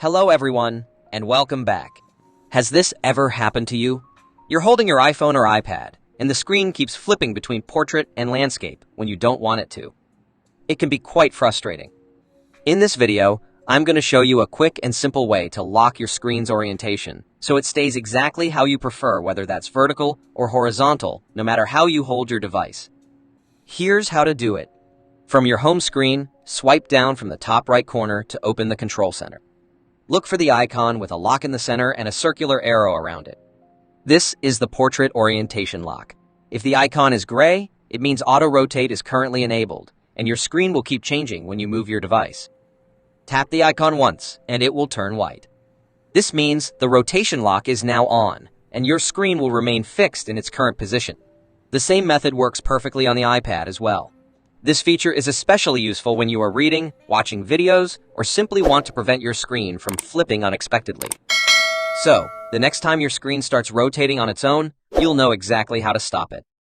Hello everyone, and welcome back. Has this ever happened to you? You're holding your iPhone or iPad, and the screen keeps flipping between portrait and landscape when you don't want it to. It can be quite frustrating. In this video, I'm going to show you a quick and simple way to lock your screen's orientation so it stays exactly how you prefer, whether that's vertical or horizontal, no matter how you hold your device. Here's how to do it. From your home screen, swipe down from the top right corner to open the control center. Look for the icon with a lock in the center and a circular arrow around it. This is the portrait orientation lock. If the icon is gray, it means auto-rotate is currently enabled, and your screen will keep changing when you move your device. Tap the icon once, and it will turn white. This means the rotation lock is now on, and your screen will remain fixed in its current position. The same method works perfectly on the iPad as well. This feature is especially useful when you are reading, watching videos, or simply want to prevent your screen from flipping unexpectedly. So, the next time your screen starts rotating on its own, you'll know exactly how to stop it.